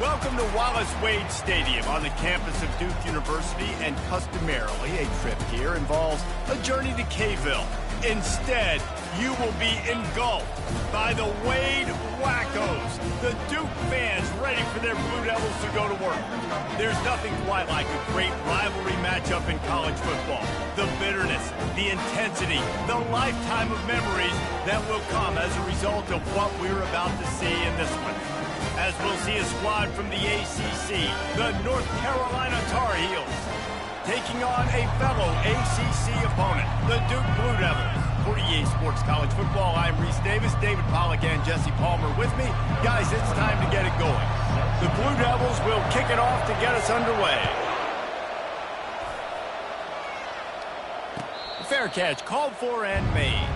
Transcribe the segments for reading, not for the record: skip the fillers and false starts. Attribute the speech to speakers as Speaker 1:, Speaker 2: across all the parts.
Speaker 1: Welcome to Wallace Wade Stadium on the campus of Duke University, and customarily a trip here involves a journey to K-ville. Instead, you will be engulfed by the Wade Wackos, the Duke fans ready for their Blue Devils to go to work. There's nothing quite like a great rivalry matchup in college football. The bitterness, the intensity, the lifetime of memories that will come as a result of what we're about to see in this one. As we'll see a squad from the ACC, the North Carolina Tar Heels, taking on a fellow ACC opponent, the Duke Blue Devils. For EA Sports College Football, I'm Reese Davis, David Pollack, and Jesse Palmer with me. Guys, it's time to get it going. The Blue Devils will kick it off to get us underway. Fair catch called for and made.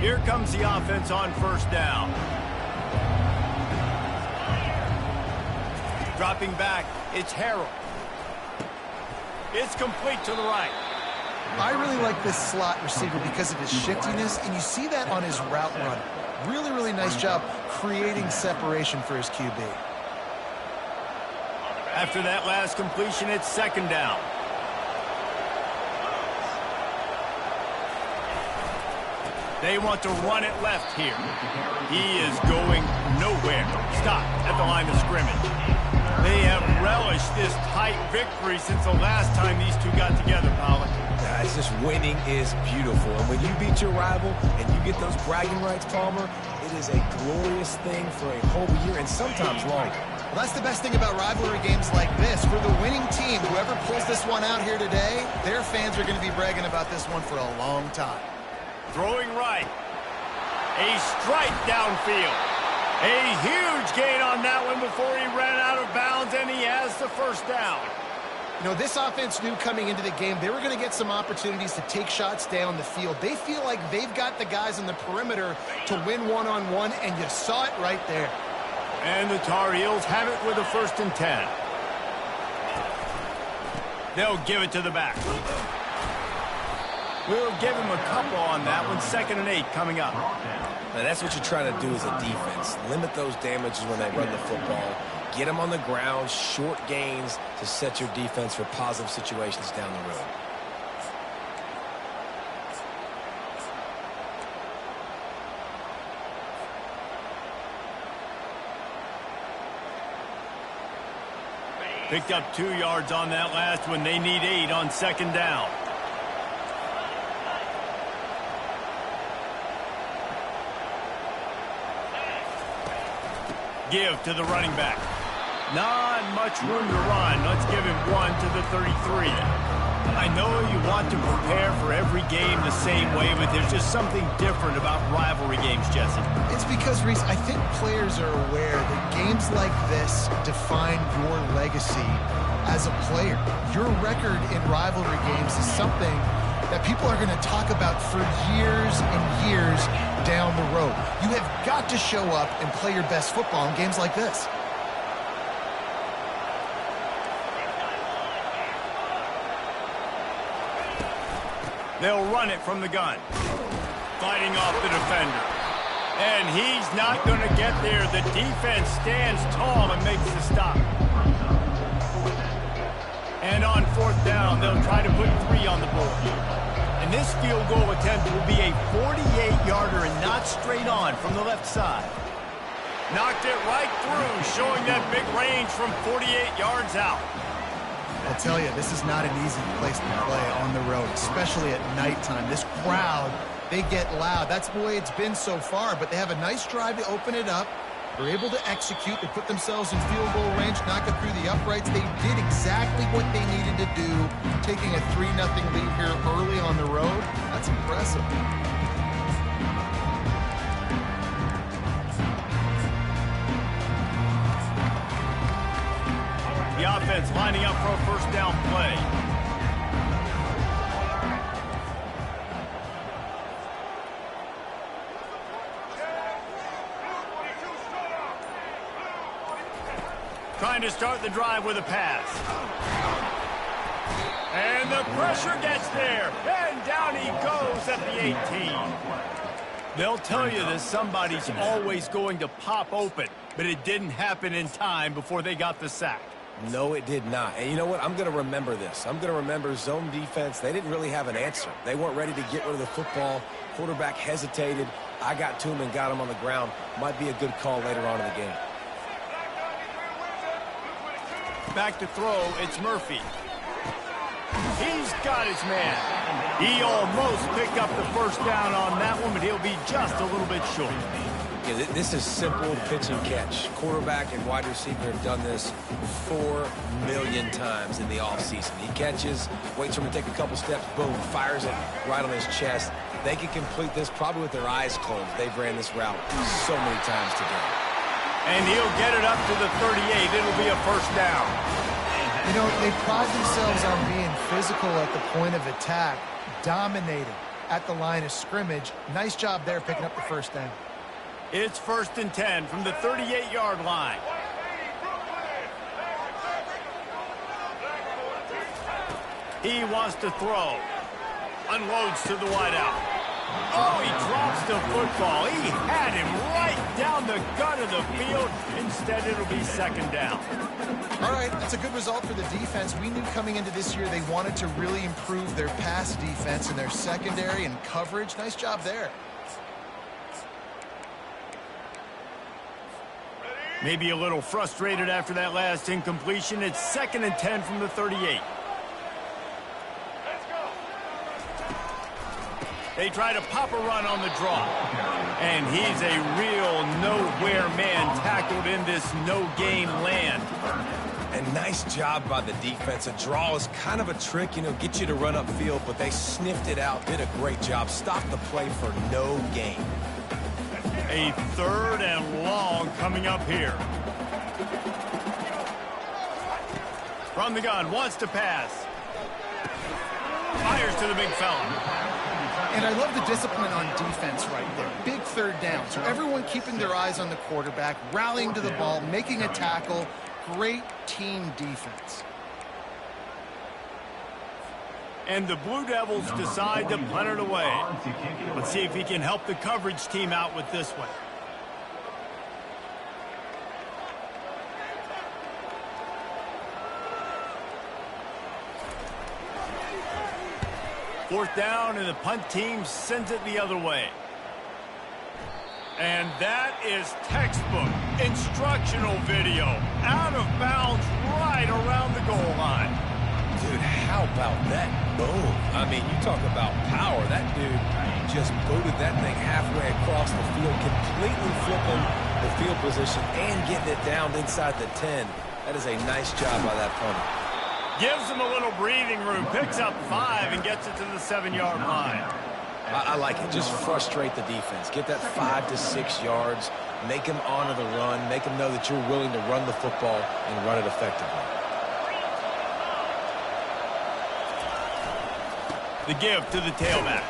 Speaker 1: Here comes the offense on first down. Dropping back, it's Harrell. It's complete to the right.
Speaker 2: I really like this slot receiver because of his shiftiness, and you see that on his route run. Really, really nice job creating separation for his QB.
Speaker 1: After that last completion, it's second down. They want to run it left here. He is going nowhere. Stop at the line of scrimmage. They have relished this tight victory since the last time these two got together, Pollard.
Speaker 3: It's just winning is beautiful. And when you beat your rival and you get those bragging rights, Palmer, it is a glorious thing for a whole year and sometimes longer.
Speaker 2: Well, that's the best thing about rivalry games like this. For the winning team, whoever pulls this one out here today, their fans are going to be bragging about this one for a long time.
Speaker 1: Throwing right. A strike downfield. A huge gain on that one before he ran out of bounds, and he has the first down.
Speaker 2: You know, this offense knew coming into the game they were going to get some opportunities to take shots down the field. They feel like they've got the guys on the perimeter to win one-on-one, and you saw it right there.
Speaker 1: And the Tar Heels have it with a 1st and 10. They'll give it to the back. We'll give him a couple on that one. 2nd and 8 coming up.
Speaker 3: Now that's what you're trying to do as a defense. Limit those damages when they run the football. Get them on the ground, short gains to set your defense for positive situations down the road.
Speaker 1: Picked up 2 yards on that last one. They need 8 on 2nd down. Give to the running back. Not much room to run. Let's give him 1 to the 33. I know you want to prepare for every game the same way, but there's just something different about rivalry games, Jesse.
Speaker 2: It's because, Reese, I think players are aware that games like this define your legacy as a player. Your record in rivalry games is something that people are going to talk about for years and years down the road. You have got to show up and play your best football in games like this.
Speaker 1: They'll run it from the gun. Fighting off the defender. And he's not going to get there. The defense stands tall and makes the stop. And on 4th down, they'll try to put 3 on the board. And this field goal attempt will be a 48-yarder and not straight on from the left side. Knocked it right through, showing that big range from 48 yards out.
Speaker 2: I'll tell you, this is not an easy place to play on the road, especially at nighttime. This crowd, they get loud. That's the way it's been so far, but they have a nice drive to open it up. They're able to execute. They put themselves in field goal range, knock it through the uprights. They did exactly what they needed to do, taking a 3-0 lead here early on the road. That's impressive.
Speaker 1: The offense lining up for a 1st down play. Trying to start the drive with a pass. And the pressure gets there. And down he goes at the 18. They'll tell you that somebody's always going to pop open, but it didn't happen in time before they got the sack.
Speaker 3: No, it did not. And you know what? I'm going to remember this. I'm going to remember zone defense. They didn't really have an answer. They weren't ready to get rid of the football. Quarterback hesitated. I got to him and got him on the ground. Might be a good call later on in the game.
Speaker 1: Back to throw, it's Murphy. He's got his man. He almost picked up the 1st down on that one, but he'll be just a little bit short.
Speaker 3: Yeah, this is simple pitch and catch. Quarterback and wide receiver have done this 4 million times in the offseason. He catches, waits for him to take a couple steps, boom, fires it right on his chest. They can complete this probably with their eyes closed. They've ran this route so many times today.
Speaker 1: And he'll get it up to the 38. It'll be a 1st down.
Speaker 2: You know, they pride themselves on being physical at the point of attack, dominating. at the line of scrimmage. Nice job there picking up the first down.
Speaker 1: It's 1st and 10 from the 38-yard line. He wants to throw. Unloads to the wideout. Oh, he drops the football. He had him right down the gut of the field. Instead, it'll be 2nd down.
Speaker 2: All right, that's a good result for the defense. We knew coming into this year they wanted to really improve their pass defense and their secondary and coverage. Nice job there.
Speaker 1: Maybe a little frustrated after that last incompletion. It's 2nd and 10 from the 38. They try to pop a run on the draw. And he's a real nowhere man tackled in this no-gain land.
Speaker 3: And nice job by the defense. A draw is kind of a trick, you know, get you to run upfield, but they sniffed it out, did a great job, stopped the play for no gain.
Speaker 1: A 3rd and long coming up here. From the gun, wants to pass. Fires to the big fella.
Speaker 2: And I love the discipline on defense right there. Big 3rd down. So everyone keeping their eyes on the quarterback, rallying to the ball, making a tackle. Great team defense.
Speaker 1: And the Blue Devils decide to punt it away. Let's see if he can help the coverage team out with this one. Fourth down, and the punt team sends it the other way. And that is textbook instructional video. Out of bounds right around the goal line.
Speaker 3: Dude, how about that boom? I mean, you talk about power. That dude just booted that thing halfway across the field, completely flipping the field position and getting it down inside the 10. That is a nice job by that punter.
Speaker 1: Gives him a little breathing room, picks up 5 and gets it to the 7-yard line.
Speaker 3: I like it. Just frustrate the defense. Get that 5 to 6 yards. Make them honor the run. Make them know that you're willing to run the football and run it effectively.
Speaker 1: The give to the tailback.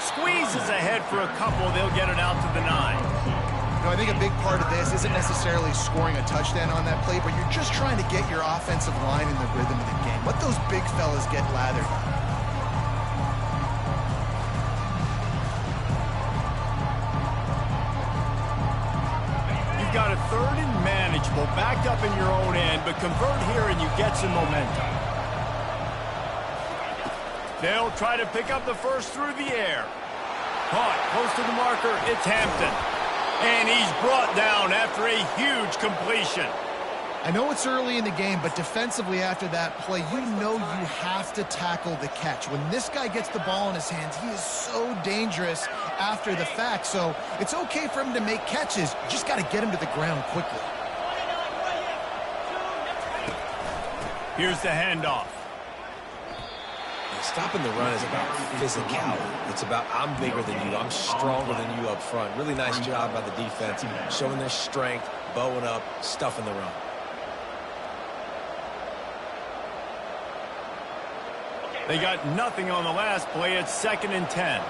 Speaker 1: Squeezes ahead for a couple. They'll get it out to the 9.
Speaker 2: You know, I think a big part of this isn't necessarily scoring a touchdown on that play, but you're just trying to get your offensive line in the rhythm of the game. Let those big fellas get lathered.
Speaker 1: You've got a 3rd and manageable, backed up in your own end, but convert here and you get some momentum. They'll try to pick up the first through the air. Caught close to the marker. It's Hampton. And he's brought down after a huge completion.
Speaker 2: I know it's early in the game, but defensively after that play, you know you have to tackle the catch. When this guy gets the ball in his hands, he is so dangerous after the fact. So it's okay for him to make catches. You just got to get him to the ground quickly.
Speaker 1: Here's the handoff.
Speaker 3: Stopping the run is about physicality. It's about I'm bigger than you, I'm stronger than you up front. Really nice job by the defense, showing their strength, bowing up, stuffing the run.
Speaker 1: They got nothing on the last play. It's 2nd and 10.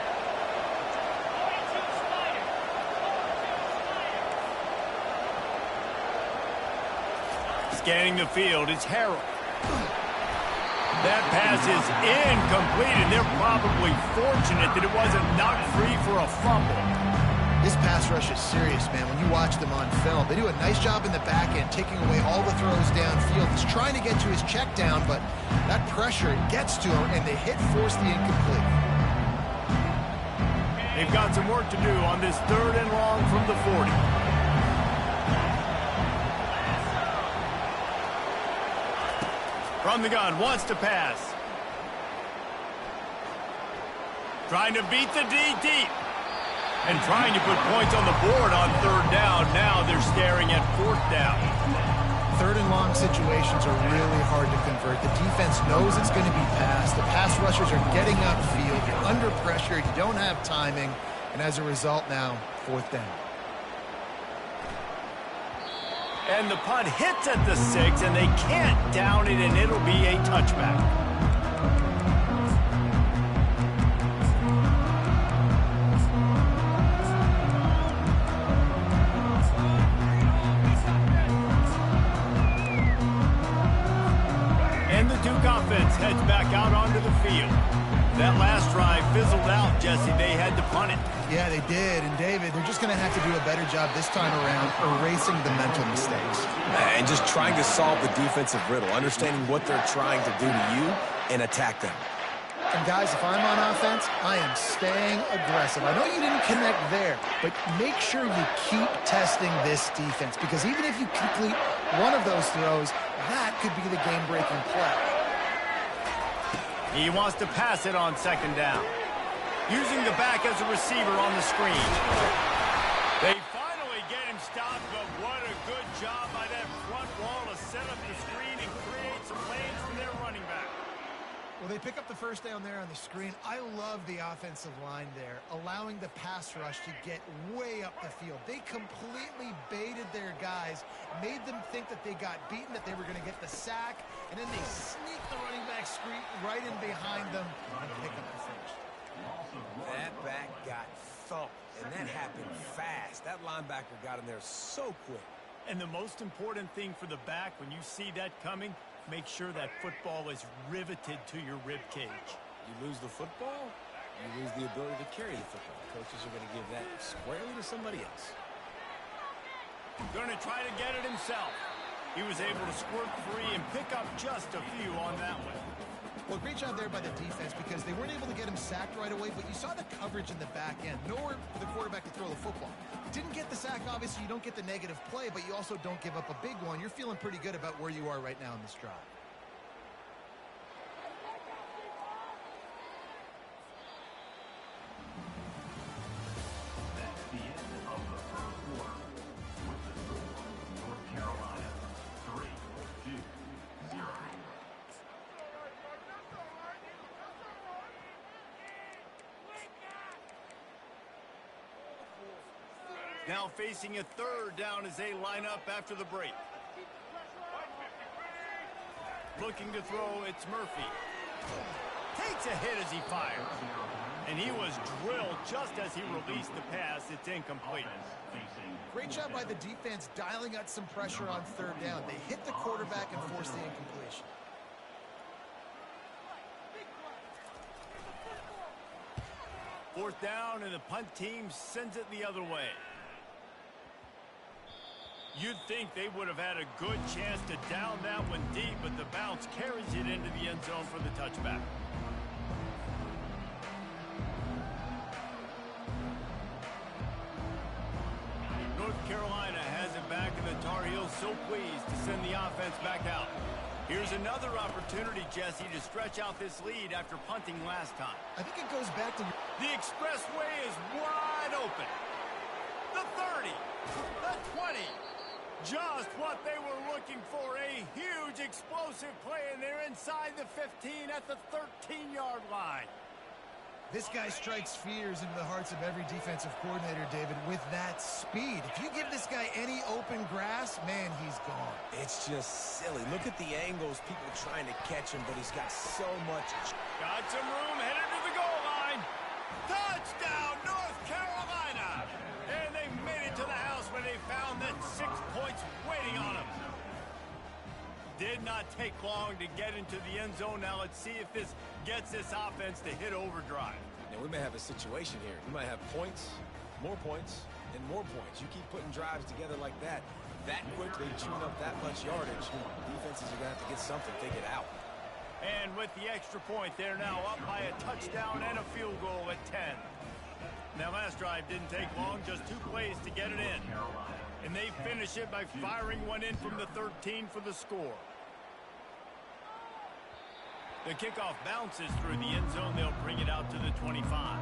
Speaker 1: Scanning the field, it's Harrell. That pass is incomplete, and they're probably fortunate that it wasn't knocked free for a fumble.
Speaker 2: This pass rush is serious, man. When you watch them on film, they do a nice job in the back end, taking away all the throws downfield. He's trying to get to his check down, but that pressure gets to him, and the hit forced the incomplete.
Speaker 1: They've got some work to do on this 3rd and long from the 40. From the gun, wants to pass. Trying to beat the D deep. And trying to put points on the board on 3rd down. Now they're staring at 4th down.
Speaker 2: 3rd and long situations are really hard to convert. The defense knows it's going to be passed. The pass rushers are getting upfield. You're under pressure. You don't have timing. And as a result now, 4th down.
Speaker 1: And the punt hits at the 6, and they can't down it, and it'll be a touchback. heads back out onto the field. That last drive fizzled out, Jesse. They had to punt it.
Speaker 2: Yeah, they did. And, David, they're just going to have to do a better job this time around erasing the mental mistakes.
Speaker 3: And just trying to solve the defensive riddle, understanding what they're trying to do to you and attack them.
Speaker 2: And, guys, if I'm on offense, I am staying aggressive. I know you didn't connect there, but make sure you keep testing this defense, because even if you complete one of those throws, that could be the game-breaking play.
Speaker 1: He wants to pass it on second down. Using the back as a receiver on the screen. They finally get him stopped, but what a good job by that front wall to set up the screen and create some lanes for their running back.
Speaker 2: Well, they pick up the first down there on the screen. I love the offensive line there, allowing the pass rush to get way up the field. They completely baited their guys, made them think that they got beaten, that they were going to get the sack, and then they sneak the running back screen right in behind them and pick up the first.
Speaker 3: That back got thumped, and that happened fast. That linebacker got in there so quick.
Speaker 1: And the most important thing for the back, when you see that coming, make sure that football is riveted to your rib cage.
Speaker 3: You lose the football, you lose the ability to carry the football. Coaches are going to give that squarely to somebody else.
Speaker 1: Going to try to get it himself. He was able to squirt free and pick up just a few on that one.
Speaker 2: Well, great job there by the defense, because they weren't able to get him sacked right away, but you saw the coverage in the back end. Nowhere for the quarterback to throw the football. Didn't get the sack, obviously. You don't get the negative play, but you also don't give up a big one. You're feeling pretty good about where you are right now in this drive.
Speaker 1: Now facing a third down as they line up after the break. Looking to throw, it's Murphy. Takes a hit as he fires. And he was drilled just as he released the pass. It's incomplete.
Speaker 2: Great job by the defense dialing out some pressure on third down. They hit the quarterback and forced the incompletion.
Speaker 1: Fourth down, and the punt team sends it the other way. You'd think they would have had a good chance to down that one deep, but the bounce carries it into the end zone for the touchback. North Carolina has it back, and the Tar Heels so pleased to send the offense back out. Here's another opportunity, Jesse, to stretch out this lead after punting last time.
Speaker 2: I think it goes back to...
Speaker 1: The expressway is wide open. The 30, the 20. Just what they were looking for, a huge explosive play, and they're inside the 15 at the 13-yard line.
Speaker 2: This guy strikes fears into the hearts of every defensive coordinator, David, with that speed. If you give this guy any open grass, man, he's gone.
Speaker 3: It's just silly. Look at the angles, people trying to catch him, but he's got so much.
Speaker 1: Got some room, headed to the goal line. Touchdown, North Carolina! And they made it to the house when they found that 6 points waiting on them. Did not take long to get into the end zone. Now let's see if this gets this offense to hit overdrive.
Speaker 3: Now we may have a situation here. We might have points, and more points. You keep putting drives together like that quickly, chewing up that much yardage, defenses are going to have to get something figured out.
Speaker 1: And with the extra point, they're now up by a touchdown and a field goal at 10. Now, last drive didn't take long, just 2 plays to get it in. And they finish it by firing one in from the 13 for the score. The kickoff bounces through the end zone. They'll bring it out to the 25.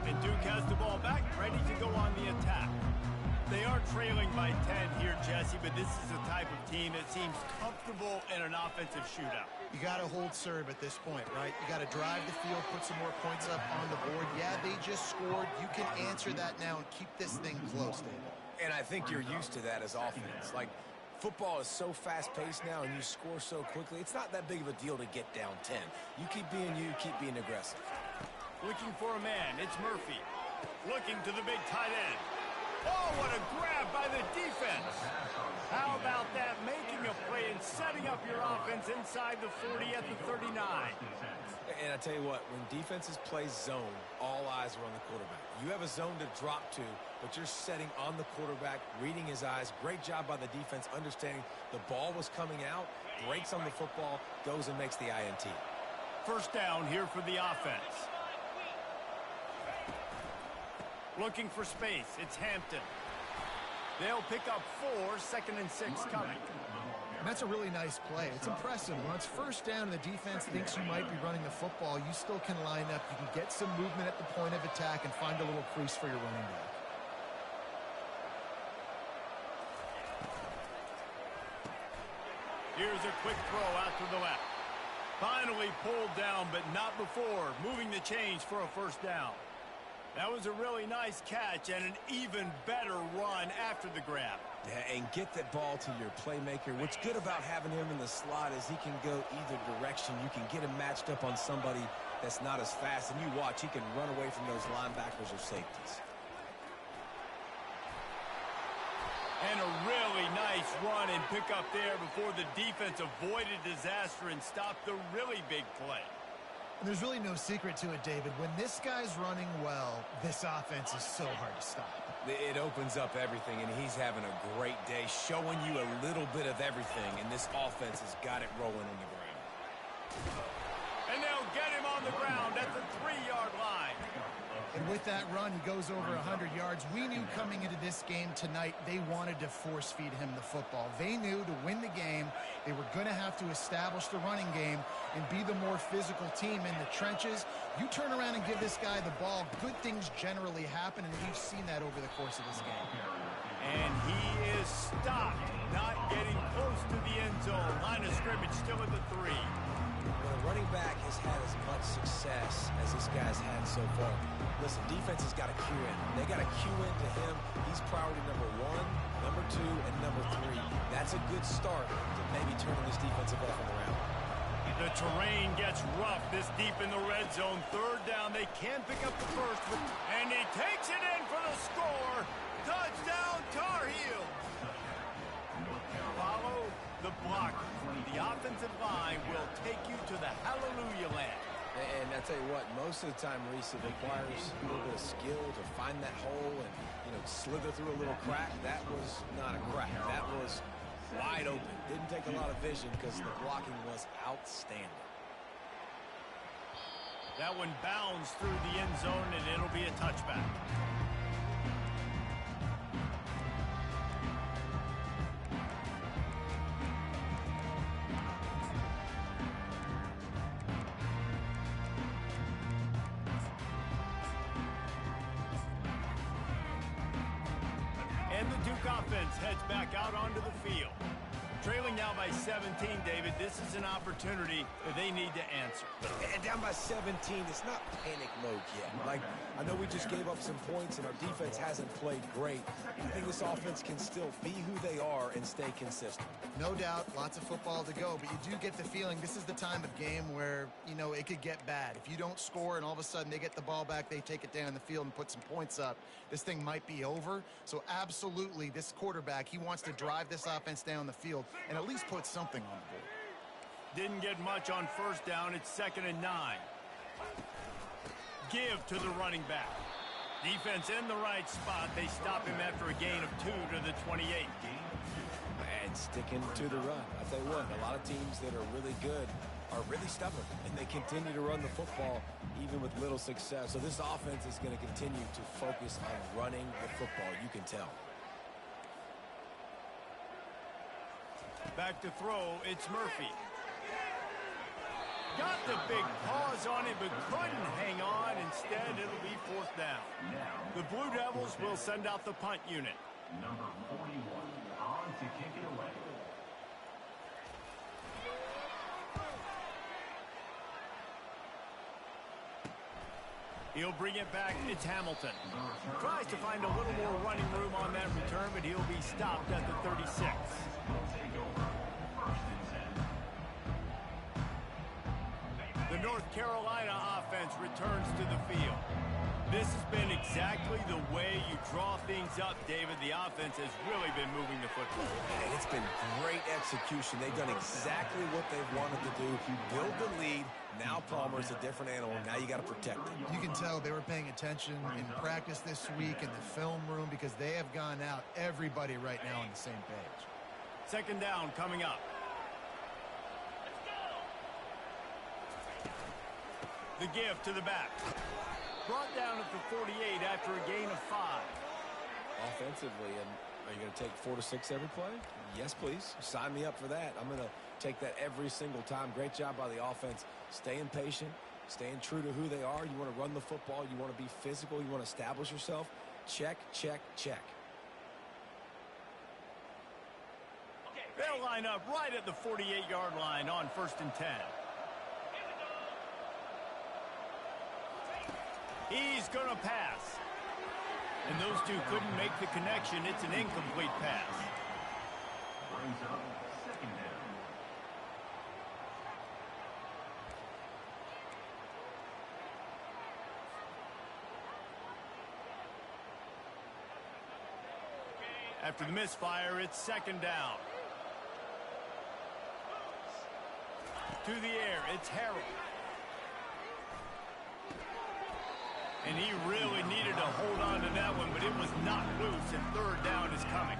Speaker 1: And Duke has the ball back, ready to go on the attack. They are trailing by 10 here, Jesse, but this is the type of team that seems comfortable in an offensive shootout.
Speaker 2: You got to hold serve at this point, right? You got to drive the field, put some more points up on the board. Yeah, they just scored. You can answer that now and keep this thing close, David.
Speaker 3: And I think you're used to that as offense. Like, Football is so fast-paced now, and you score so quickly, it's not that big of a deal to get down 10. You keep being you, keep being aggressive.
Speaker 1: Looking for a man, it's Murphy. Looking to the big tight end. Oh, what a grab by the defense. How about that, making a play and setting up your offense inside the 40 at the 39.
Speaker 3: And I tell you what, when defenses play zone, all eyes are on the quarterback. You have a zone to drop to, but you're setting on the quarterback, reading his eyes. Great job by the defense, understanding the ball was coming out, breaks on the football, goes and makes the INT.
Speaker 1: First down here for the offense. Looking for space, it's Hampton. They'll pick up 4, 2nd and 6 coming.
Speaker 2: And that's a really nice play. It's impressive. When it's first down and the defense thinks you might be running the football, you still can line up. You can get some movement at the point of attack and find a little crease for your running back.
Speaker 1: Here's a quick throw out to the left. Finally pulled down, but not before moving the chains for a first down. That was a really nice catch and an even better run after the grab.
Speaker 3: Yeah, and get that ball to your playmaker. What's good about having him in the slot is he can go either direction. You can get him matched up on somebody that's not as fast, and you watch, he can run away from those linebackers or safeties.
Speaker 1: And a really nice run and pick up there before the defense avoided disaster and stopped the really big play.
Speaker 2: And there's really no secret to it, David. When this guy's running well, this offense is so hard to stop.
Speaker 3: It opens up everything, and he's having a great day, showing you a little bit of everything, and this offense has got it rolling on the ground.
Speaker 1: And they'll get him on the ground at the 3-yard line.
Speaker 2: And with that run, he goes over 100 yards. We knew coming into this game tonight they wanted to force-feed him the football. They knew to win the game, they were going to have to establish the running game and be the more physical team in the trenches. You turn around and give this guy the ball, good things generally happen, and we've seen that over the course of this game.
Speaker 1: And he is stopped, not getting close to the end zone. Line of scrimmage still at the 3.
Speaker 3: When a running back has had as much success as this guy's had so far, listen, defense has got to cue in. They got to cue into him. He's priority number 1, number 2, and number 3. That's a good start to maybe turning this defensive offense around.
Speaker 1: The terrain gets rough this deep in the red zone. 3rd down, they can pick up the first. And he takes it in for the score. Touchdown, Tar Heels. Follow the block. The offensive line will take you to the hallelujah land.
Speaker 3: And I tell you what, most of the time, Reese, it requires a little bit of skill to find that hole and, slither through a little crack. That was not a crack. That was wide open. Didn't take a lot of vision because the blocking was outstanding.
Speaker 1: That one bounds through the end zone, and it'll be a touchback. Offense heads back out onto the field. Trailing now by 17, David. This is an opportunity that they need to answer.
Speaker 3: And down by 17, it's not panic mode yet. Like, I know we just gave up some points and our defense hasn't played great. I think this offense can still be who they are and stay consistent.
Speaker 2: No doubt, lots of football to go, but you do get the feeling this is the time of game where, it could get bad. If you don't score and all of a sudden they get the ball back, they take it down the field and put some points up, this thing might be over. So absolutely, this quarterback, he wants to drive this offense down the field and at least put something on the board.
Speaker 1: Didn't get much on first down. It's 2nd and 9. Give to the running back. Defense in the right spot. They stop him after a gain of 2 to the 28.
Speaker 3: And sticking to the run. I'll tell you what, a lot of teams that are really good are really stubborn, and they continue to run the football even with little success. So this offense is going to continue to focus on running the football. You can tell.
Speaker 1: Back to throw, it's Murphy. Got the big paws on it, but couldn't hang on. Instead, it'll be 4th down. The Blue Devils will send out the punt unit.
Speaker 4: Number 41 on to kick it away.
Speaker 1: He'll bring it back. It's Hamilton. Tries to find a little more running room on that return, but he'll be stopped at the 36. Carolina offense returns to the field. This has been exactly the way you draw things up, David. The offense has really been moving the football.
Speaker 3: And it's been great execution. They've done exactly what they've wanted to do. Build the lead. Now Palmer's a different animal. Now you got to protect it.
Speaker 2: You can tell they were paying attention in practice this week in the film room because they have gone out, everybody right now on the same page.
Speaker 1: Second down coming up. The give to the back. Brought down at the 48 after a gain of 5.
Speaker 3: Offensively, and are you going to take 4 to 6 every play? Yes, please. Sign me up for that. I'm going to take that every single time. Great job by the offense. Staying patient, staying true to who they are. You want to run the football. You want to be physical. You want to establish yourself. Check, check, check.
Speaker 1: They'll line up right at the 48-yard line on 1st and 10. He's going to pass. And those two couldn't make the connection. It's an incomplete pass.
Speaker 4: Brings up second down.
Speaker 1: After the misfire, it's second down. To the air, it's Harrell. And he really needed to hold on to that one, but it was not loose, and third down is coming.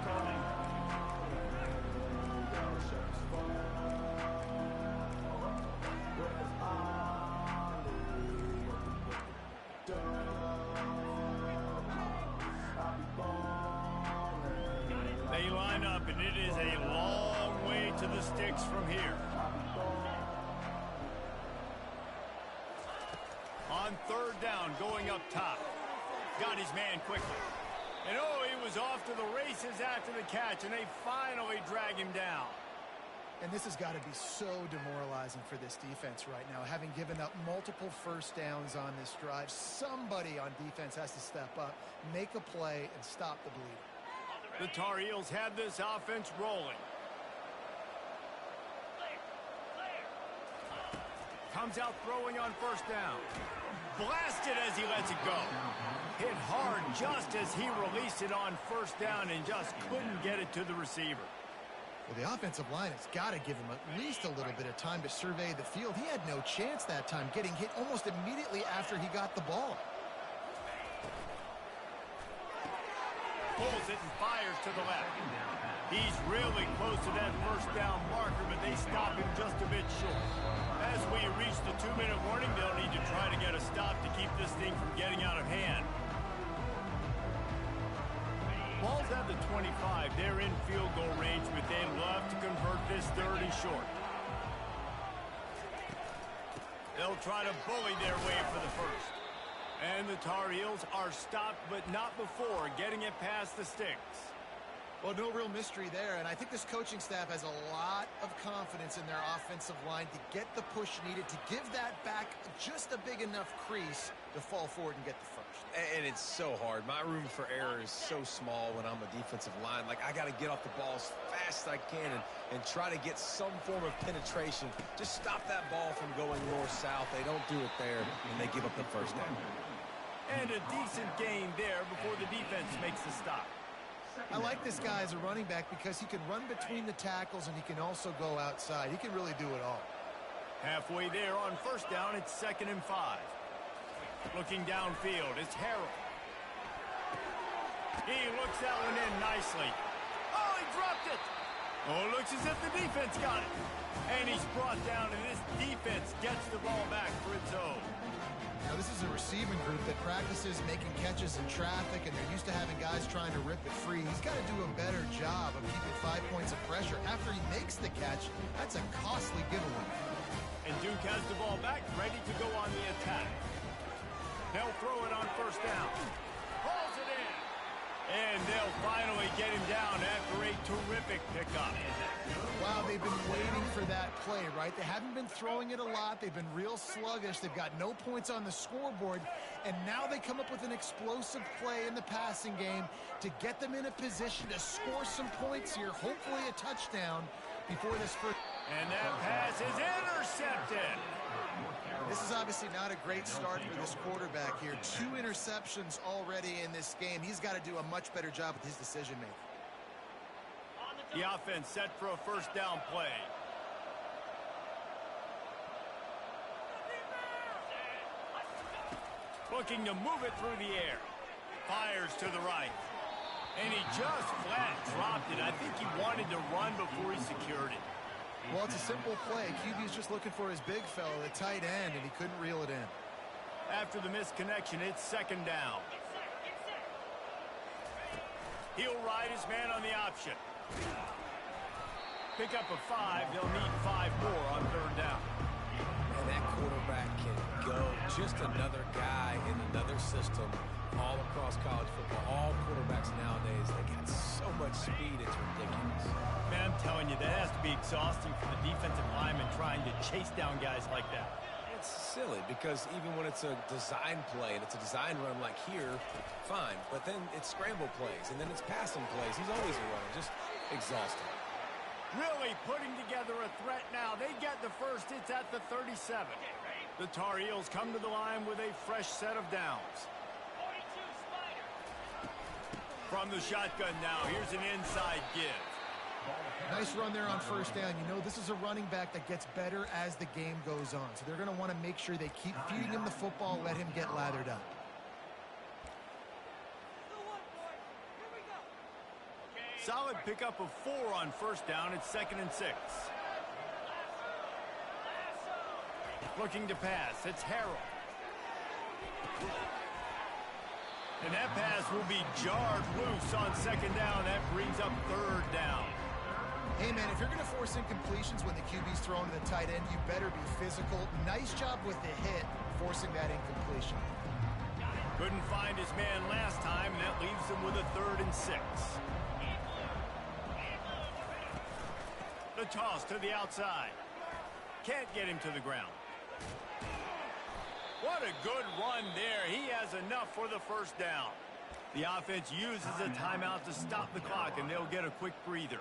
Speaker 1: They line up, and it is a long way to the sticks from here. On third down, going up top. Got his man quickly. And oh, he was off to the races after the catch, and they finally drag him down.
Speaker 2: And this has got to be so demoralizing for this defense right now. Having given up multiple first downs on this drive, somebody on defense has to step up, make a play, and stop the bleeding.
Speaker 1: The Tar Heels have this offense rolling. Comes out throwing on first down. Blasted as he lets it go. Hit hard just as he released it on first down and just couldn't get it to the receiver.
Speaker 2: Well, the offensive line has got to give him at least a little bit of time to survey the field. He had no chance that time, getting hit almost immediately after he got the ball.
Speaker 1: Pulls it and fires to the left. He's really close to that first down marker, but they stop him just a bit short. As we reach the 2-minute warning, they'll need to try to get a stop to keep this thing from getting out of hand. Ball's at the 25. They're in field goal range, but they'd love to convert this third and short. They'll try to bully their way for the first. And the Tar Heels are stopped, but not before getting it past the sticks.
Speaker 2: Well, no real mystery there, and I think this coaching staff has a lot of confidence in their offensive line to get the push needed, to give that back just a big enough crease to fall forward and get the first.
Speaker 3: And it's so hard. My room for error is so small when I'm a defensive line. Like, I got to get off the ball as fast as I can and try to get some form of penetration. Just stop that ball from going north-south. They don't do it there, and they give up the first down.
Speaker 1: And a decent gain there before the defense makes the stop.
Speaker 2: I like this guy as a running back because he can run between the tackles and he can also go outside. He can really do it all.
Speaker 1: Halfway there on first down, it's 2nd and 5. Looking downfield, it's Harrell. He looks that one in nicely. Oh, he dropped it! Oh, it looks as if the defense got it. And he's brought down, and this defense gets the ball back for its own.
Speaker 2: Now, this is a receiving group that practices making catches in traffic, and they're used to having guys trying to rip it free. He's got to do a better job of keeping 5 points of pressure after he makes the catch. That's a costly giveaway.
Speaker 1: And Duke has the ball back, ready to go on the attack. They'll throw it on first down. Hauls it in. And they'll finally get him down after a terrific pickup.
Speaker 2: Wow, they've been waiting for that play, right? They haven't been throwing it a lot. They've been real sluggish. They've got no points on the scoreboard. And now they come up with an explosive play in the passing game to get them in a position to score some points here, hopefully a touchdown before this first.
Speaker 1: And that pass is intercepted.
Speaker 2: This is obviously not a great start for this quarterback here. 2 interceptions already in this game. He's got to do a much better job with his decision-making.
Speaker 1: The offense set for a first down play. Looking to move it through the air. Fires to the right. And he just flat dropped it. I think he wanted to run before he secured it.
Speaker 2: Well, it's a simple play. QB's just looking for his big fella, the tight end, and he couldn't reel it in.
Speaker 1: After the misconnection, it's second down. He'll ride his man on the option. Pick up a 5. They'll need 5 more on third down.
Speaker 3: And that quarterback can go. Just another guy in another system all across college football. All quarterbacks nowadays, they got so much speed, it's ridiculous.
Speaker 1: Man, I'm telling you, that has to be exhausting for the defensive lineman trying to chase down guys like that.
Speaker 3: It's silly because even when it's a design play and it's a design run like here, fine. But then it's scramble plays and then it's passing plays. He's always a runner. Just exhausting.
Speaker 1: Really putting together a threat now. They get the first. It's at the 37. The Tar Heels come to the line with a fresh set of downs. From the shotgun now, here's an inside give.
Speaker 2: Nice run there on first down. You know, this is a running back that gets better as the game goes on. So they're going to want to make sure they keep feeding him the football, let him get lathered up.
Speaker 1: Solid pickup of 4 on first down. It's 2nd and 6. Looking to pass. It's Harrell. And that pass will be jarred loose on second down. That brings up third down.
Speaker 2: Hey, man, if you're going to force incompletions when the QB's thrown to the tight end, you better be physical. Nice job with the hit, forcing that incompletion.
Speaker 1: Couldn't find his man last time, and that leaves him with a 3rd and 6. The toss to the outside. Can't get him to the ground. What a good run there. He has enough for the first down. The offense uses a timeout to stop the clock, and they'll get a quick breather.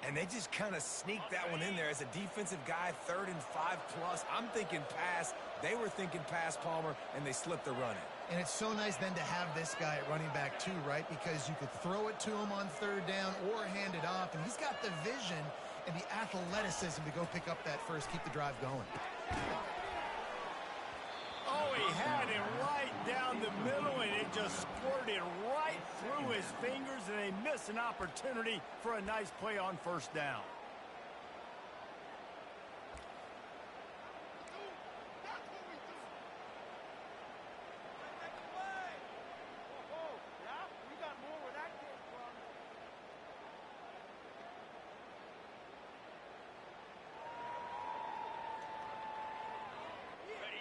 Speaker 3: And they just kind of sneaked that one in there as a defensive guy, 3rd and 5+. I'm thinking pass. They were thinking pass, Palmer, and they slipped the run in.
Speaker 2: And it's so nice then to have this guy at running back too, right? Because you could throw it to him on third down or hand it off, and he's got the vision and the athleticism to go pick up that first, keep the drive going.
Speaker 1: Oh, he had it right down the middle, and it just squirted right through his fingers, and they miss an opportunity for a nice play on first down.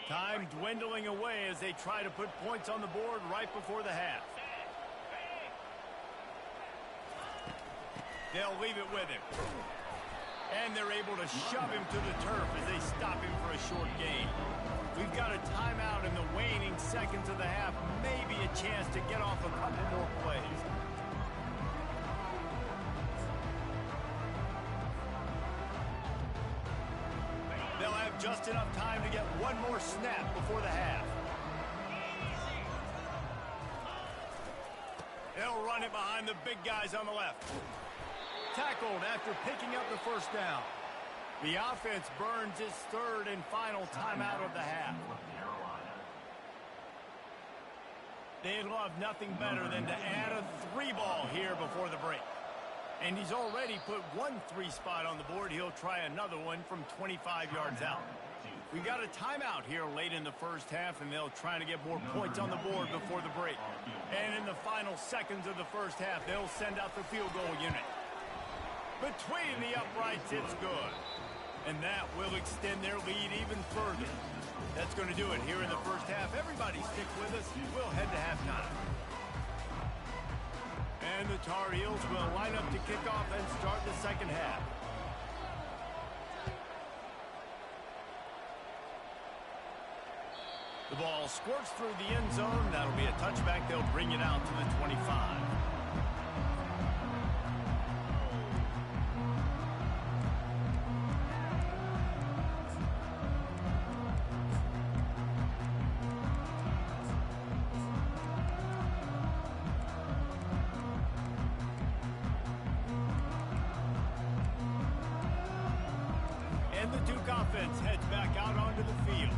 Speaker 1: Time dwindling away as they try to put points on the board right before the half. They'll leave it with him. And they're able to shove him to the turf as they stop him for a short gain. We've got a timeout in the waning seconds of the half. Maybe a chance to get off a couple more plays. They'll have just enough time to get one more snap before the half. They'll run it behind the big guys on the left. Tackled after picking up the first down. The offense burns its 3rd and final timeout of the half. They'd love nothing better than to add a 3-ball here before the break. And he's already put 1 3 spot on the board. He'll try another one from 25 yards out. We've got a timeout here late in the first half, and they'll try to get more points on the board before the break. And in the final seconds of the first half, they'll send out the field goal unit. Between the uprights, it's good. And that will extend their lead even further. That's going to do it here in the first half. Everybody stick with us. We'll head to halftime. And the Tar Heels will line up to kick off and start the second half. The ball squirts through the end zone. That'll be a touchback. They'll bring it out to the 25. And the Duke offense heads back out onto the field.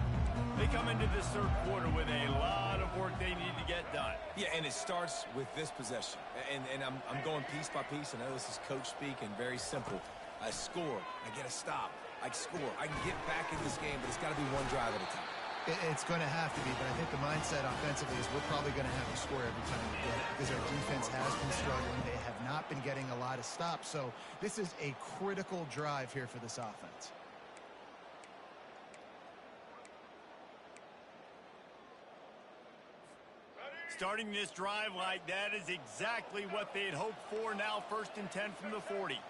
Speaker 1: They come into this third quarter with a lot of work they need to get done.
Speaker 3: Yeah, and it starts with this possession. And I'm going piece by piece. I know this is coach speak and very simple. I score. I get a stop. I score. I can get back in this game, but it's got to be one drive at a time.
Speaker 2: It's going to have to be, but I think the mindset offensively is we're probably going to have to score every time we get it because our defense has been struggling. They have not been getting a lot of stops. So this is a critical drive here for this offense.
Speaker 1: Starting this drive like that is exactly what they had hoped for. Now 1st and 10 from the 40.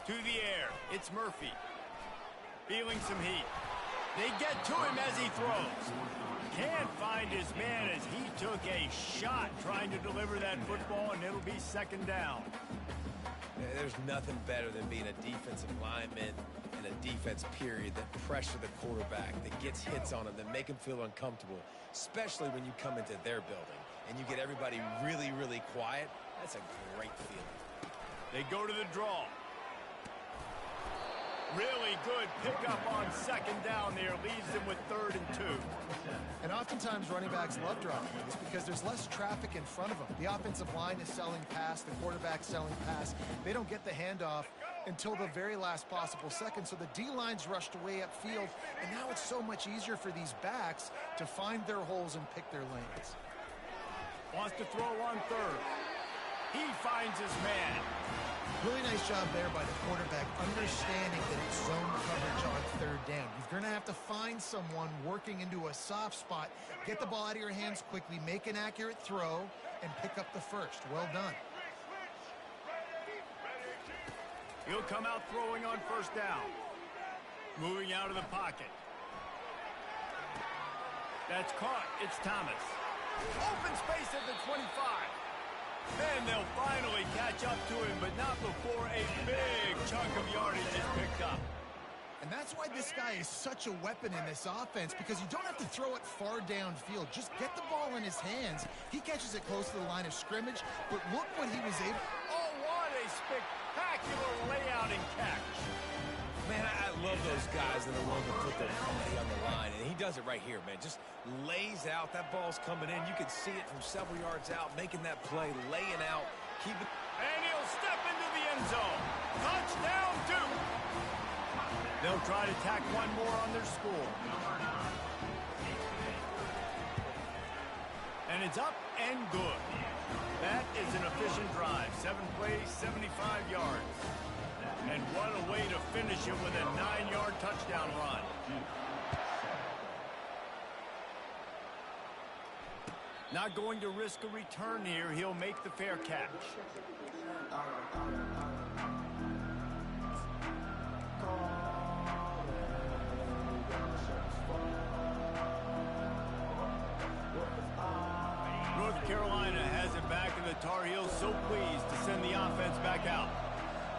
Speaker 1: To the air, it's Murphy. Feeling some heat. They get to him as he throws. Can't find his man as he took a shot trying to deliver that football, and it'll be 2nd down.
Speaker 3: There's nothing better than being a defensive lineman and a defense period that pressure the quarterback, that gets hits on him, that make him feel uncomfortable, especially when you come into their building and you get everybody really, really quiet. That's a great feeling.
Speaker 1: They go to the draw. Really good pickup on 2nd down there. Leaves them with 3rd and 2.
Speaker 2: And oftentimes running backs love dropping these because there's less traffic in front of them. The offensive line is selling pass. The quarterback's selling pass. They don't get the handoff until the very last possible second. So the D-line's rushed away upfield. And now it's so much easier for these backs to find their holes and pick their lanes.
Speaker 1: Wants to throw on 3rd. He finds his man.
Speaker 2: Really nice job there by the quarterback, understanding that it's zone coverage on 3rd down. You're going to have to find someone working into a soft spot, get the ball out of your hands quickly, make an accurate throw, and pick up the 1st. Well done.
Speaker 1: He'll come out throwing on 1st down. Moving out of the pocket. That's caught. It's Thomas. Open space at the 25. Then they'll finally catch up to him, but not before a big chunk of yardage is picked up.
Speaker 2: And that's why this guy is such a weapon in this offense, because you don't have to throw it far downfield. Just get the ball in his hands. He catches it close to the line of scrimmage, but look what he was able...
Speaker 1: Oh, what a spectacular layout and catch.
Speaker 3: Man, I love those guys that are willing to put their body on the line, and he does it right here, man. Just lays out. That ball's coming in. You can see it from several yards out, making that play, laying out, keep it.
Speaker 1: And he'll step into the end zone. Touchdown, Duke. They'll try to tack one more on their score. And it's up and good. That is an efficient drive. 7 plays, 75 yards. And what a way to finish it with a 9-yard touchdown run. Not going to risk a return here. He'll make the fair catch. North Carolina has it back, and the Tar Heels so pleased to send the offense back out.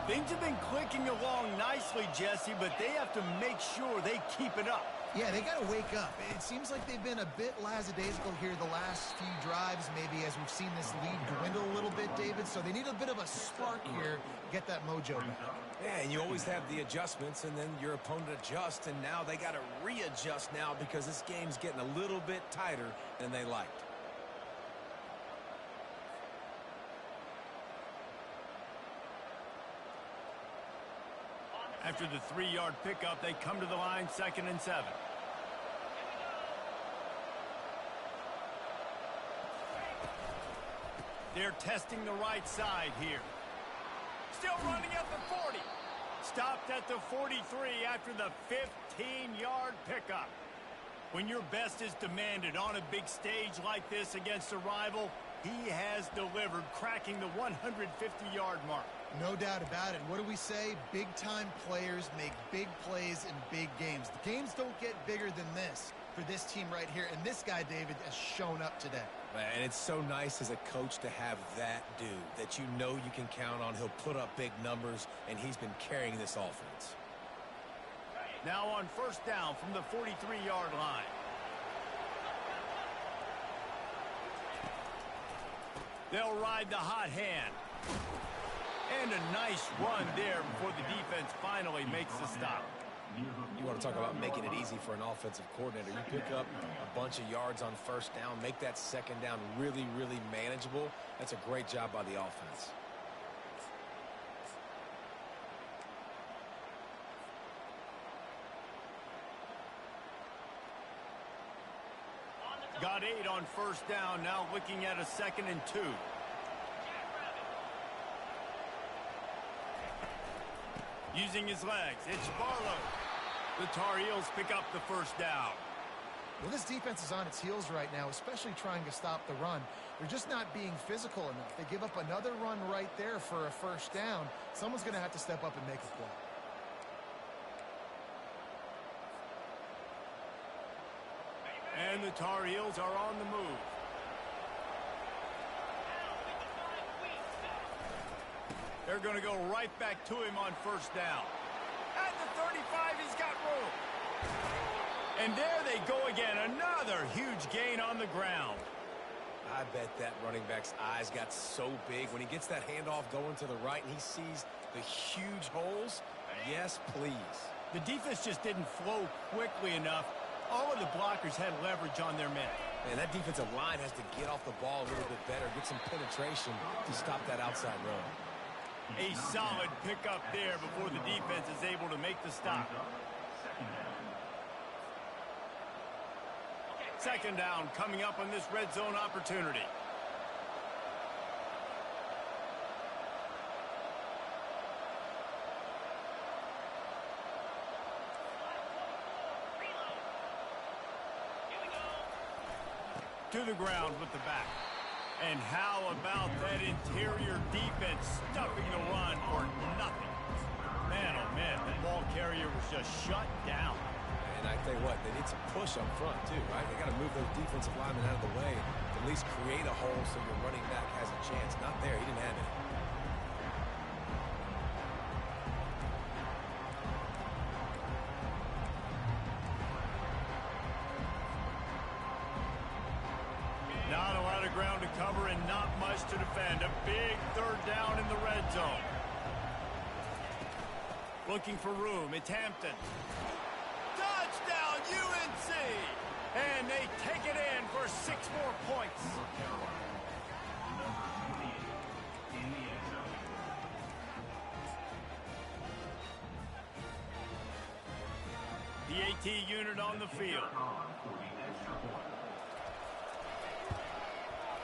Speaker 1: Things have been clicking along nicely, Jesse, but they have to make sure they keep it up.
Speaker 2: Yeah, they got to wake up. It seems like they've been a bit lackadaisical here the last few drives, maybe as we've seen this lead dwindle a little bit, David. So they need a bit of a spark here, get that mojo back.
Speaker 3: Yeah, and you always have the adjustments, and then your opponent adjusts, and now they got to readjust now because this game's getting a little bit tighter than they liked.
Speaker 1: After the 3-yard pickup, they come to the line, 2nd and 7. They're testing the right side here. Still running at the 40. Stopped at the 43 after the 15-yard pickup. When your best is demanded on a big stage like this against a rival, he has delivered, cracking the 150-yard mark.
Speaker 2: No doubt about it. What do we say? Big-time players make big plays in big games. The games don't get bigger than this for this team right here, and this guy, David, has shown up today.
Speaker 3: And it's so nice as a coach to have that dude that you know you can count on. He'll put up big numbers, and he's been carrying this offense.
Speaker 1: Now on 1st down from the 43-yard line. They'll ride the hot hand. And a nice run there before the defense finally makes the stop.
Speaker 3: You want to talk about making it easy for an offensive coordinator. You pick up a bunch of yards on first down, make that second down really, really manageable. That's a great job by the offense.
Speaker 1: Got 8 on first down, now looking at a 2nd and 2. Using his legs, it's Barlow. The Tar Heels pick up the first down.
Speaker 2: Well, this defense is on its heels right now, especially trying to stop the run. They're just not being physical enough. They give up another run right there for a first down. Someone's going to have to step up and make a play.
Speaker 1: And the Tar Heels are on the move. They're going to go right back to him on first down. At the 35, he's got room. And there they go again. Another huge gain on the ground.
Speaker 3: I bet that running back's eyes got so big when he gets that handoff going to the right and he sees the huge holes. Yes, please.
Speaker 1: The defense just didn't flow quickly enough. All of the blockers had leverage on their men.
Speaker 3: Man, that defensive line has to get off the ball a little bit better, get some penetration to stop that outside run.
Speaker 1: A solid pickup there before the defense is able to make the stop. Second down coming up on this red zone opportunity. To the ground with the back. And how about that interior defense stuffing the run for nothing? Man, oh man, the ball carrier was just shut down.
Speaker 3: And I tell you what, they need some push up front too, right? They got to move those defensive linemen out of the way, at least create a hole so your running back has a chance. Not there, he didn't have it.
Speaker 1: Not a lot of ground to cover and not much to defend. A big third down in the red zone. Looking for room. It's Hampton. Touchdown, UNC! And they take it in for 6 more points. The AT unit on the field.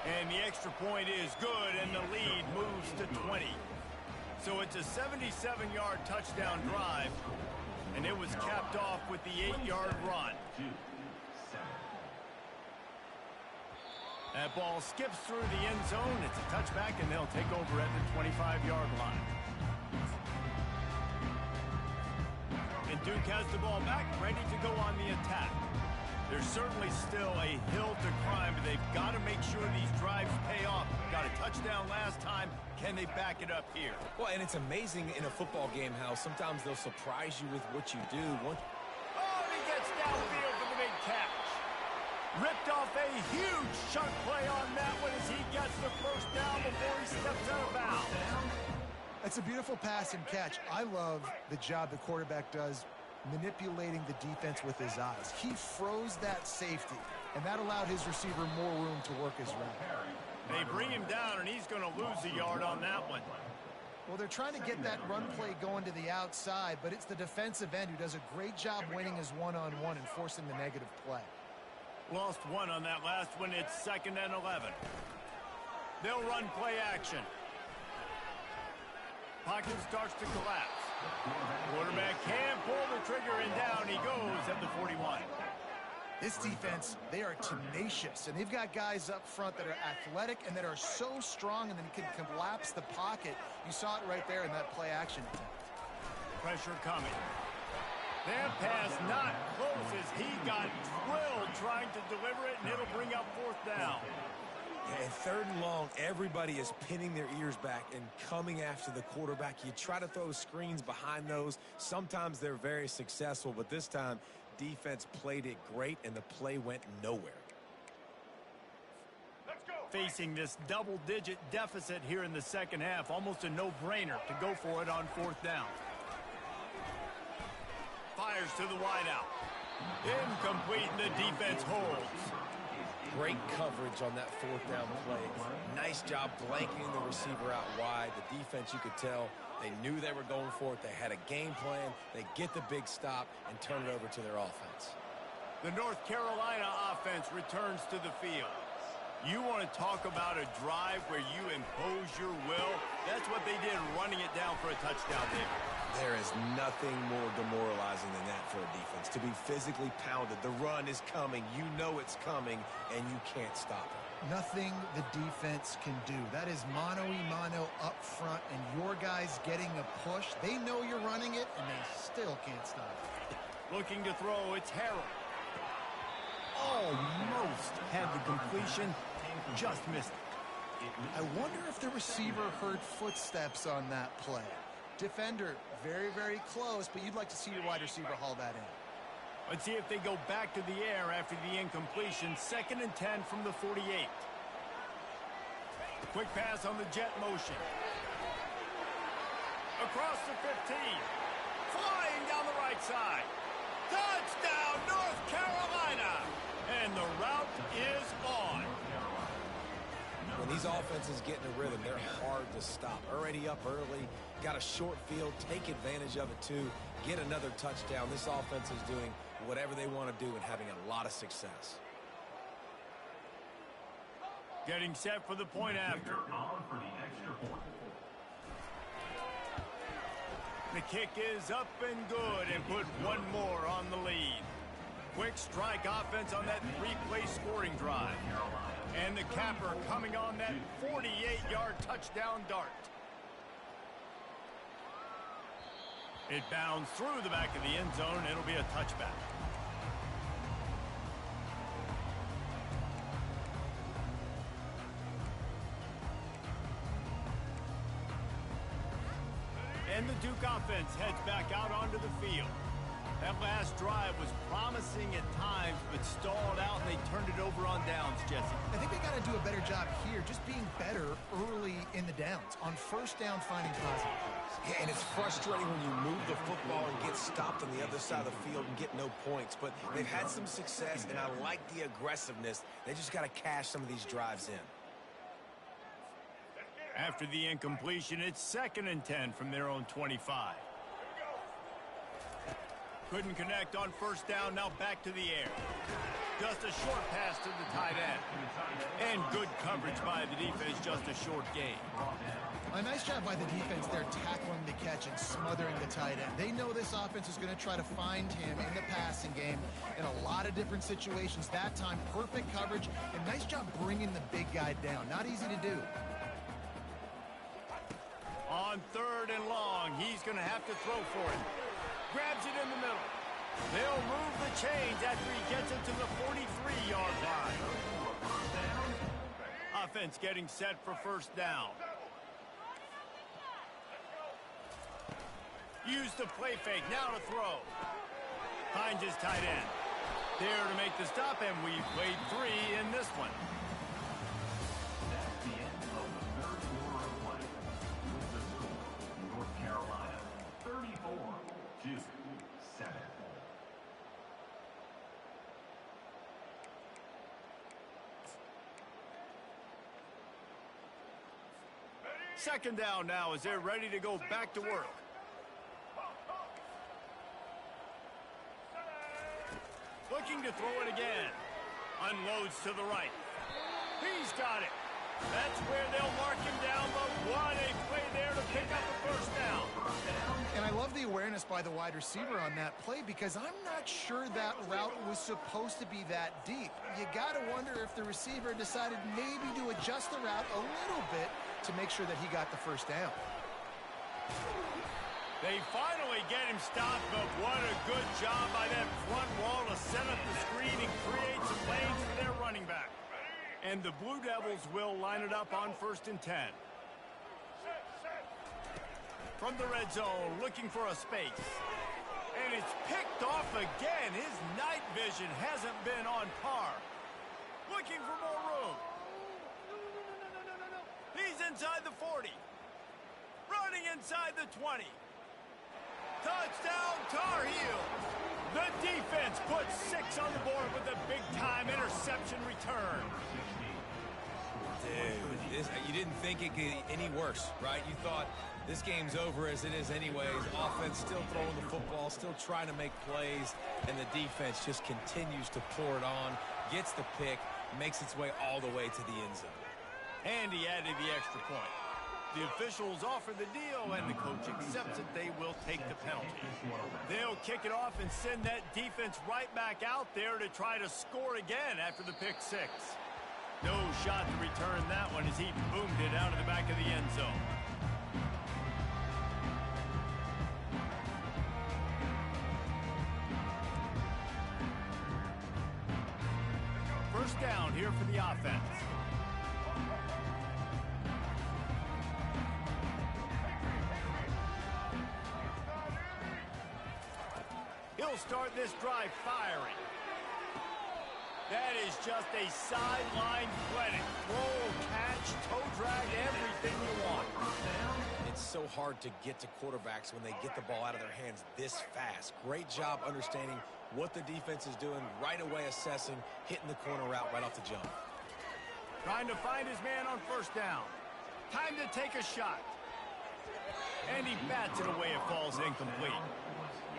Speaker 1: And the extra point is good, and the lead moves to 20. So it's a 77-yard touchdown drive, and it was capped off with the 8-yard run. That ball skips through the end zone. It's a touchback, and they'll take over at the 25-yard line. And Duke has the ball back, ready to go on the attack. There's certainly still a hill to climb, but they've got to make sure these drives pay off. Got a touchdown last time. Can they back it up here?
Speaker 3: Well, and it's amazing in a football game how sometimes they'll surprise you with what you do.
Speaker 1: Oh, and he gets downfield for the big catch. Ripped off a huge chunk play on that one as he gets the first down before he steps out of bounds.
Speaker 2: It's a beautiful pass and catch. I love the job the quarterback does manipulating the defense with his eyes. He froze that safety, and that allowed his receiver more room to work his route.
Speaker 1: They bring him down, and he's going to lose a yard on that one.
Speaker 2: Well, they're trying to get that run play going to the outside, but it's the defensive end who does a great job winning his one-on-one and forcing the negative play.
Speaker 1: Lost 1 on that last one. It's 2nd and 11. They'll run play action. Pocket starts to collapse. Quarterback can pull the trigger, and down he goes at the 41.
Speaker 2: This defense, they are tenacious, and they've got guys up front that are athletic and that are so strong and then can collapse the pocket. You saw it right there in that play action attempt.
Speaker 1: Pressure coming. That pass not close as he got drilled trying to deliver it, and it'll bring up 4th down.
Speaker 3: And 3rd and long, everybody is pinning their ears back and coming after the quarterback. You try to throw screens behind those. Sometimes they're very successful, but this time, defense played it great, and the play went nowhere.
Speaker 1: Let's go. Facing this double-digit deficit here in the second half, almost a no-brainer to go for it on fourth down. Fires to the wideout. Incomplete, and the defense holds.
Speaker 3: Great coverage on that fourth down play. Nice job blanketing the receiver out wide. The defense, you could tell, they knew they were going for it. They had a game plan. They get the big stop and turn it over to their offense.
Speaker 1: The North Carolina offense returns to the field. You want to talk about a drive where you impose your will? That's what they did, running it down for a touchdown there.
Speaker 3: There is nothing more demoralizing than that for a defense. To be physically pounded. The run is coming. You know it's coming, and you can't stop it.
Speaker 2: Nothing the defense can do. That is mano-a-mano up front, and your guys getting a push. They know you're running it, and they still can't stop it.
Speaker 1: Looking to throw, it's Harrell. Almost had the completion, just missed it.
Speaker 2: I wonder if the receiver heard footsteps on that play. Defender, very, very close, but you'd like to see your wide receiver haul that in.
Speaker 1: Let's see if they go back to the air after the incompletion. 2nd and 10 from the 48. Quick pass on the jet motion. Across the 15. Flying down the right side. Touchdown, North Carolina! And the route is on.
Speaker 3: When these offenses get in a rhythm, they're hard to stop. Already up early, got a short field, take advantage of it too, get another touchdown. This offense is doing whatever they want to do and having a lot of success.
Speaker 1: Getting set for the point after. The kick is up and good, and put one more on the lead. Quick strike offense on that 3-play scoring drive. And the capper coming on that 48-yard touchdown dart. It bounds through the back of the end zone. It'll be a touchback. And the Duke offense heads back out onto the field. That last drive was promising at times, but stalled out, and they turned it over on downs, Jesse.
Speaker 2: I think they got to do a better job here, just being better early in the downs. On first down, finding positive plays.
Speaker 3: Yeah, and it's frustrating when you move the football and get stopped on the other side of the field and get no points. But they've had some success, and I like the aggressiveness. They just got to cash some of these drives in.
Speaker 1: After the incompletion, it's 2nd and 10 from their own 25. Couldn't connect on first down, now back to the air. Just a short pass to the tight end. And good coverage by the defense, just a short gain.
Speaker 2: A nice job by the defense there, tackling the catch and smothering the tight end. They know this offense is going to try to find him in the passing game in a lot of different situations. That time, perfect coverage, and nice job bringing the big guy down. Not easy to do.
Speaker 1: On 3rd and long, he's going to have to throw for it. Grabs it in the middle. They'll move the chains after he gets it to the 43-yard line. Offense getting set for first down. Use the play fake, now to throw. Finds his tight end. There to make the stop, and we've played 3 in this one.
Speaker 4: That's the end of the third quarter of play. With the score, North Carolina 34-7.
Speaker 1: Second down now as they're ready to go back to work. Looking to throw it again. Unloads to the right. He's got it. That's where they'll mark him down, but what a play there to pick up the first down.
Speaker 2: And I love the awareness by the wide receiver on that play, because I'm not sure that route was supposed to be that deep. You got to wonder if the receiver decided maybe to adjust the route a little bit to make sure that he got the first down.
Speaker 1: They finally get him stopped, but what a good job by that front wall to set up the screen and create some lanes for their running back. And the Blue Devils will line it up on 1st and 10. From the red zone, looking for a space. And it's picked off again. His night vision hasn't been on par. Looking for more room. inside the 40. Running inside the 20. Touchdown, Tar Heels. The defense puts 6 on the board with a big-time interception return.
Speaker 3: Dude, you didn't think it could get any worse, right? You thought this game's over as it is anyways. Offense still throwing the football, still trying to make plays, and the defense just continues to pour it on, gets the pick, makes its way all the way to the end zone.
Speaker 1: And he added the extra point. The officials offer the deal, and the coach accepts it. They will take the penalty. They'll kick it off and send that defense right back out there to try to score again after the pick 6. No shot to return that one as he boomed it out of the back of the end zone. First down here for the offense. He'll start this drive firing. That is just a sideline clinic. Roll, catch, toe drag, everything you want.
Speaker 3: It's so hard to get to quarterbacks when they get the ball out of their hands this fast. Great job understanding what the defense is doing, right away assessing, hitting the corner route right off the jump.
Speaker 1: Trying to find his man on first down. Time to take a shot. And he bats it away. It falls incomplete.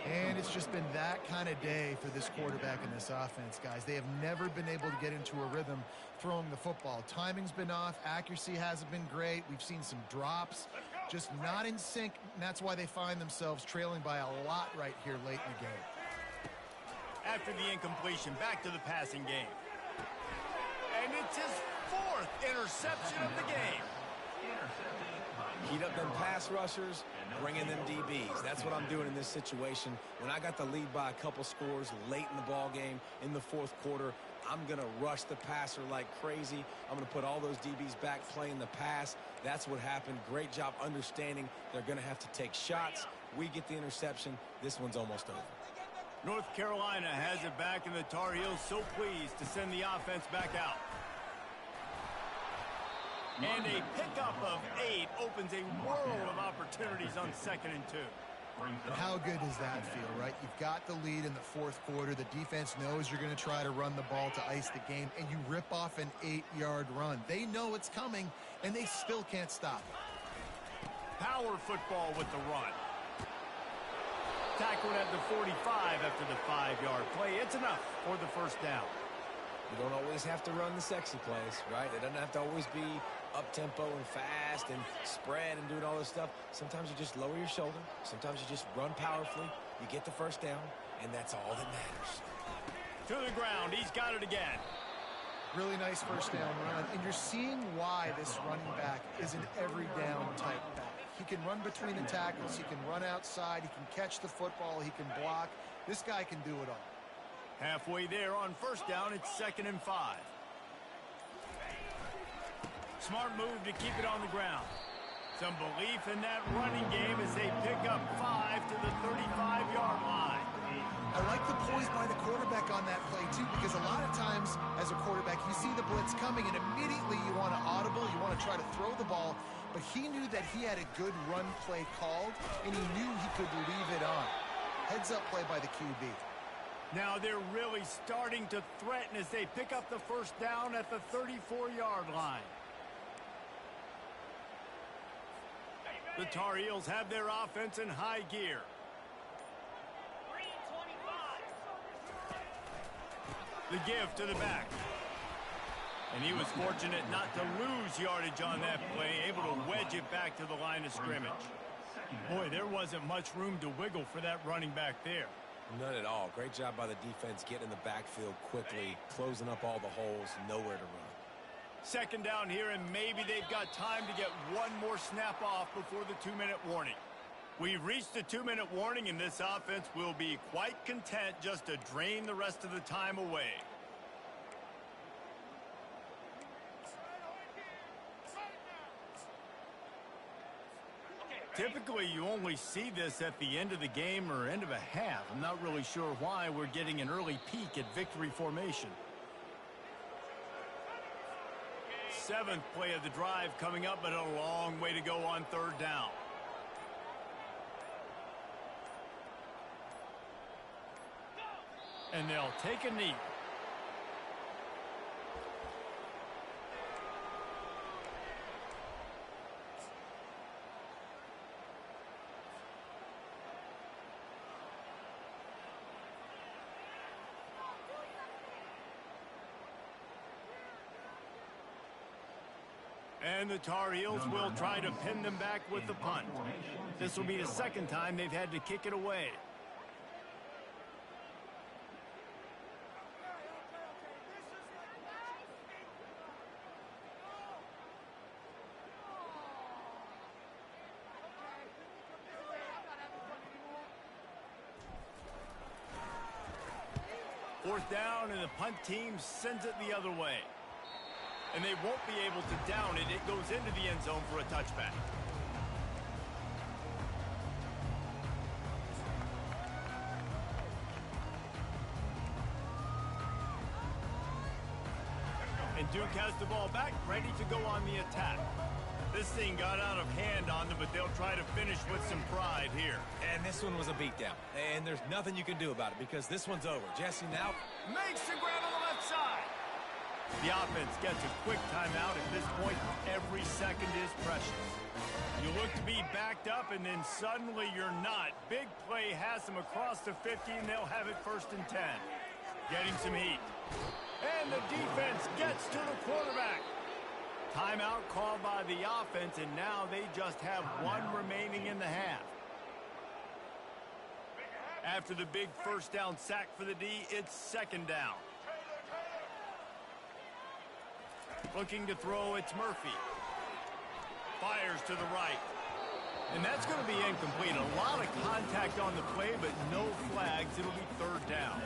Speaker 2: And it's just been that kind of day for this quarterback and this offense, guys. They have never been able to get into a rhythm throwing the football. Timing's been off. Accuracy hasn't been great. We've seen some drops, just not in sync, and that's why they find themselves trailing by a lot right here late in the game.
Speaker 1: After the incompletion, back to the passing game. And it's his 4th interception of the game.
Speaker 3: Heat up them pass rushers, bring in them DBs. That's what I'm doing in this situation. When I got the lead by a couple scores late in the ball game in the 4th quarter, I'm going to rush the passer like crazy. I'm going to put all those DBs back playing the pass. That's what happened. Great job understanding they're going to have to take shots. We get the interception. This one's almost over.
Speaker 1: North Carolina has it back, and the Tar Heels so pleased to send the offense back out. And a pickup of 8 opens a world of opportunities on 2nd and 2.
Speaker 2: And how good does that feel, right? You've got the lead in the 4th quarter. The defense knows you're going to try to run the ball to ice the game, and you rip off an 8-yard run. They know it's coming, and they still can't stop it.
Speaker 1: Power football with the run. Tackled at the 45 after the 5-yard play. It's enough for the first down.
Speaker 3: You don't always have to run the sexy plays, right? It doesn't have to always be up-tempo and fast and spread and doing all this stuff. Sometimes you just lower your shoulder. Sometimes you just run powerfully. You get the first down, and that's all that matters.
Speaker 1: To the ground. He's got it again.
Speaker 2: Really nice first down run, and you're seeing why this running back is an every down type back. He can run between the tackles. He can run outside. He can catch the football. He can block. This guy can do it all.
Speaker 1: Halfway there on first down, it's 2nd and 5. Smart move to keep it on the ground. Some belief in that running game as they pick up 5 to the 35-yard line.
Speaker 2: I like the poise by the quarterback on that play, too, because a lot of times as a quarterback, you see the blitz coming, and immediately you want to audible, you want to try to throw the ball, but he knew that he had a good run play called, and he knew he could leave it on. Heads-up play by the QB.
Speaker 1: Now they're really starting to threaten as they pick up the first down at the 34-yard line. The Tar Heels have their offense in high gear. The give to the back. And he was fortunate not to lose yardage on that play, able to wedge it back to the line of scrimmage. Boy, there wasn't much room to wiggle for that running back there.
Speaker 3: None at all. Great job by the defense getting in the backfield quickly, closing up all the holes, nowhere to run.
Speaker 1: 2nd down here, and maybe they've got time to get one more snap off before the 2-minute warning. We've reached the 2-minute warning, and this offense will be quite content just to drain the rest of the time away. Typically, you only see this at the end of the game or end of a half. I'm not really sure why we're getting an early peek at victory formation. 7th play of the drive coming up, but a long way to go on 3rd down. And they'll take a knee. And the Tar Heels will try to pin them back with the punt. This will be the 2nd time they've had to kick it away. Fourth down, and the punt team sends it the other way. And they won't be able to down it. It goes into the end zone for a touchback. And Duke has the ball back, ready to go on the attack. This thing got out of hand on them, but they'll try to finish with some pride here.
Speaker 3: And this one was a beatdown. And there's nothing you can do about it because this one's over. Jesse now
Speaker 1: makes the grab on the left side. The offense gets a quick timeout. At this point, every second is precious. You look to be backed up, and then suddenly you're not. Big play has them across the 50, and they'll have it 1st and 10. Getting some heat. And the defense gets to the quarterback. Timeout called by the offense, and now they just have 1 remaining in the half. After the big 1st down sack for the D, it's 2nd down. Looking to throw, it's Murphy. Fires to the right. And that's going to be incomplete. A lot of contact on the play, but no flags. It'll be 3rd down.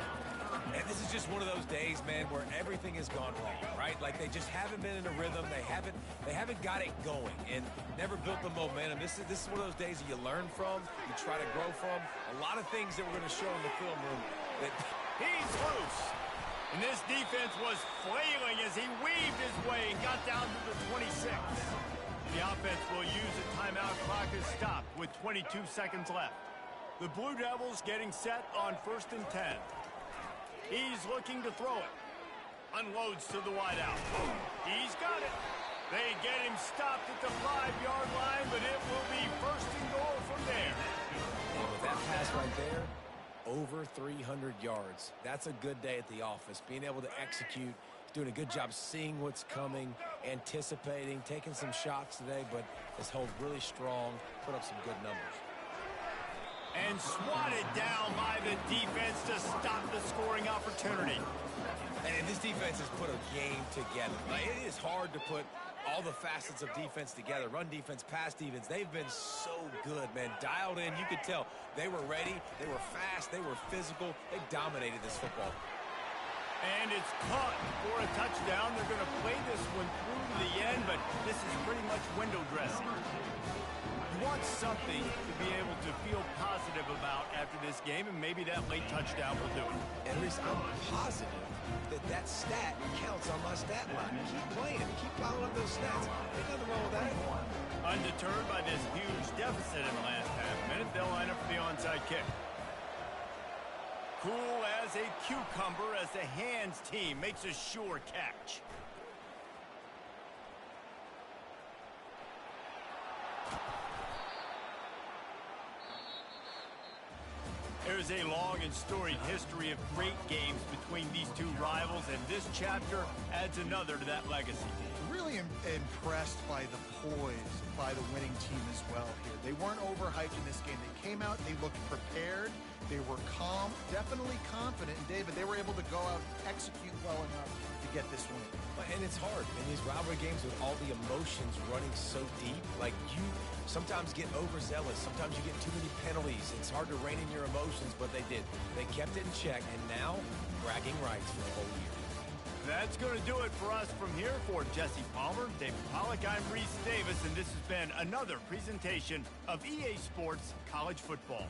Speaker 3: And this is just one of those days, man, where everything has gone wrong, right? Like they just haven't been in a rhythm. They haven't got it going and never built the momentum. This is one of those days that you learn from, you try to grow from. A lot of things that we're going to show in the film room. That
Speaker 1: he's loose. And this defense was flailing as he weaved his way and got down to the 26. The offense will use a timeout. Clock is stopped with 22 seconds left. The Blue Devils getting set on 1st and 10. He's looking to throw it. Unloads to the wideout. He's got it. They get him stopped at the 5-yard line, but it will be 1st and goal from there.
Speaker 3: And with that pass right there, over 300 yards. That's a good day at the office. Being able to execute, doing a good job seeing what's coming, anticipating, taking some shots today, but has held really strong, put up some good numbers.
Speaker 1: And swatted down by the defense to stop the scoring opportunity.
Speaker 3: And this defense has put a game together. Like, it is hard to put all the facets of defense together. Run defense, pass defense. They've been so good, man. Dialed in. You could tell they were ready. They were fast. They were physical. They dominated this football.
Speaker 1: And it's caught for a touchdown. They're going to play this one through to the end, but this is pretty much window dressing. You want something to be able to feel positive about after this game, and maybe that late touchdown will do it.
Speaker 3: At least I'm positive that stat counts on my stat line. Keep playing. Keep piling up those stats. Ain't nothing wrong with that.
Speaker 1: Undeterred by this huge deficit in the last half minute, they'll line up for the onside kick. Cool as a cucumber as the hands team makes a sure catch. There's a long and storied history of great games between these two rivals, and this chapter adds another to that legacy.
Speaker 2: Really impressed by the poise by the winning team as well here. They weren't overhyped in this game. They came out, they looked prepared, they were calm, definitely confident, and David, they were able to go out and execute well enough to get this win.
Speaker 3: And it's hard in these rivalry games with all the emotions running so deep. Like, you sometimes get overzealous. Sometimes you get too many penalties. It's hard to rein in your emotions, but they did. They kept it in check, and now bragging rights for the whole year.
Speaker 1: That's going to do it for us from here. For Jesse Palmer, David Pollack, I'm Reese Davis, and this has been another presentation of EA Sports College Football.